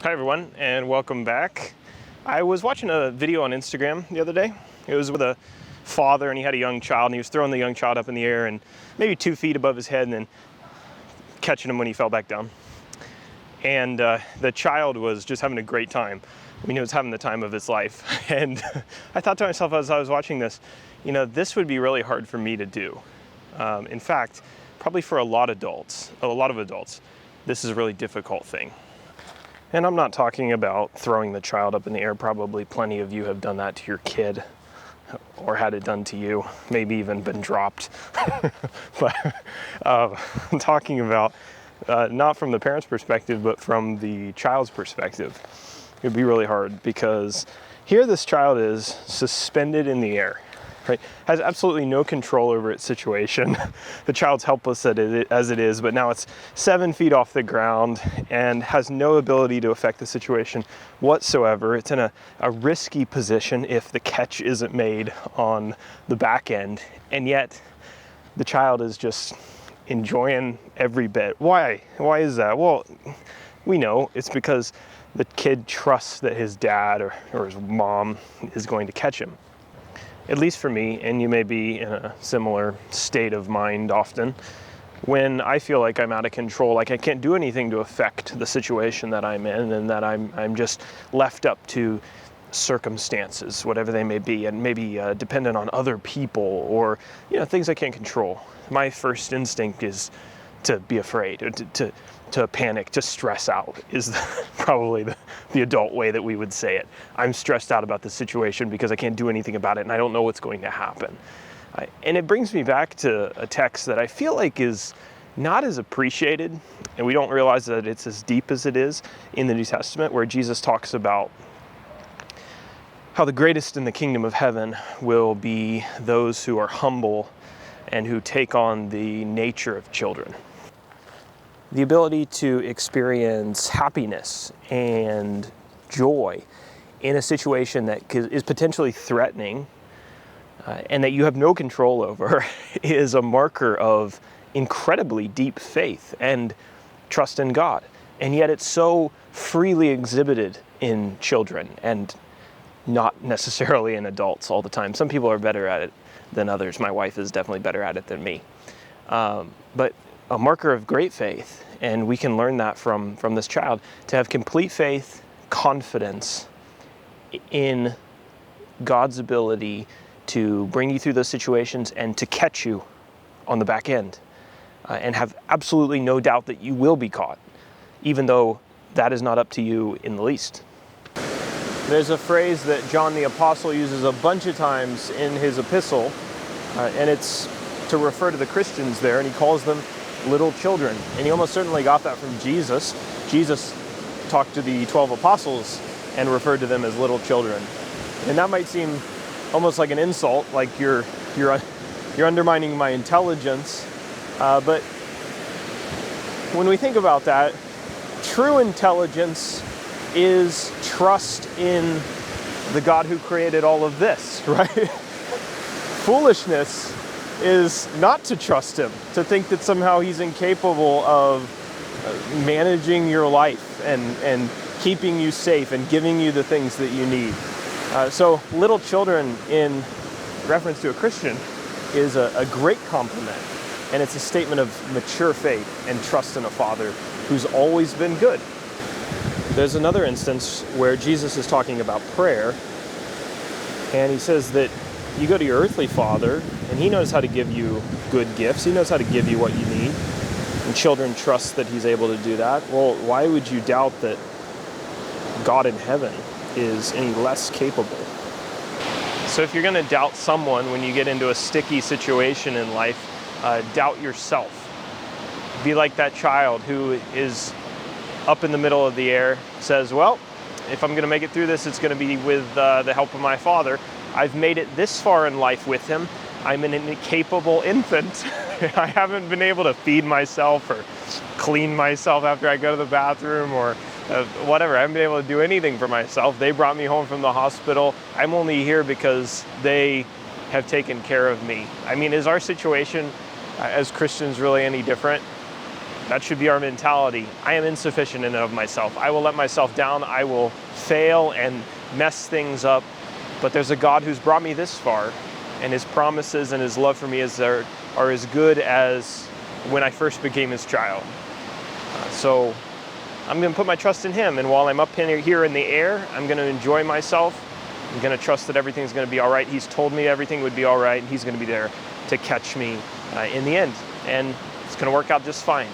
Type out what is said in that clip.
Hi everyone, and welcome back. I was watching a video on Instagram the other day. It was with a father, and he had a young child, and he was throwing the young child up in the air and maybe 2 feet above his head and then catching him when he fell back down. And the child was just having a great time. I mean, he was having the time of his life. And I thought to myself as I was watching this, this would be really hard for me to do. In fact, probably for a lot of adults, this is a really difficult thing. And I'm not talking about throwing the child up in the air. Probably plenty of you have done that to your kid or had it done to you, maybe even been dropped. But I'm talking about not from the parent's perspective, but from the child's perspective. It would be really hard because here this child is suspended in the air, right? Has absolutely no control over its situation. The child's helpless as it is, but now it's 7 feet off the ground and has no ability to affect the situation whatsoever. It's in a risky position if the catch isn't made on the back end, and yet the child is just enjoying every bit. Why? Why is that? Well, we know it's because the kid trusts that his dad or his mom is going to catch him. At least for me, and you may be in a similar state of mind often, when I feel like I'm out of control, like I can't do anything to affect the situation that I'm in, and that I'm just left up to circumstances, whatever they may be, and maybe dependent on other people or things I can't control. My first instinct is to be afraid, or to panic, to stress out is probably the adult way that we would say it. I'm stressed out about the situation because I can't do anything about it and I don't know what's going to happen. And it brings me back to a text that I feel like is not as appreciated, and we don't realize that it's as deep as it is in the New Testament, where Jesus talks about how the greatest in the kingdom of heaven will be those who are humble and who take on the nature of children. The ability to experience happiness and joy in a situation that is potentially threatening and that you have no control over is a marker of incredibly deep faith and trust in God. And yet it's so freely exhibited in children and not necessarily in adults all the time. Some people are better at it than others. My wife is definitely better at it than me. But a marker of great faith, and we can learn that from this child, to have complete faith, confidence in God's ability to bring you through those situations and to catch you on the back end, and have absolutely no doubt that you will be caught, even though that is not up to you in the least. There's a phrase that John the Apostle uses a bunch of times in his epistle, and it's to refer to the Christians there, and he calls them little children. And he almost certainly got that from Jesus. Jesus talked to the 12 apostles and referred to them as little children. And that might seem almost like an insult, like you're undermining my intelligence. But when we think about that, true intelligence is trust in the God who created all of this, right? Foolishness is not to trust him, to think that somehow he's incapable of managing your life and keeping you safe and giving you the things that you need. So little children, in reference to a Christian, is a great compliment, and it's a statement of mature faith and trust in a Father who's always been good. There's another instance where Jesus is talking about prayer, and he says that you go to your earthly father, and he knows how to give you good gifts. He knows how to give you what you need. And children trust that he's able to do that. Well, why would you doubt that God in heaven is any less capable? So if you're going to doubt someone when you get into a sticky situation in life, doubt yourself. Be like that child who is up in the middle of the air, says, well, if I'm going to make it through this, it's going to be with the help of my Father. I've made it this far in life with him. I'm an incapable infant. I haven't been able to feed myself or clean myself after I go to the bathroom or whatever. I haven't been able to do anything for myself. They brought me home from the hospital. I'm only here because they have taken care of me. I mean, is our situation as Christians really any different? That should be our mentality. I am insufficient in and of myself. I will let myself down. I will fail and mess things up. But there's a God who's brought me this far, and his promises and his love for me are as good as when I first became his child. So I'm going to put my trust in him. And while I'm up here in the air, I'm going to enjoy myself. I'm going to trust that everything's going to be all right. He's told me everything would be all right, and he's going to be there to catch me in the end. And it's going to work out just fine.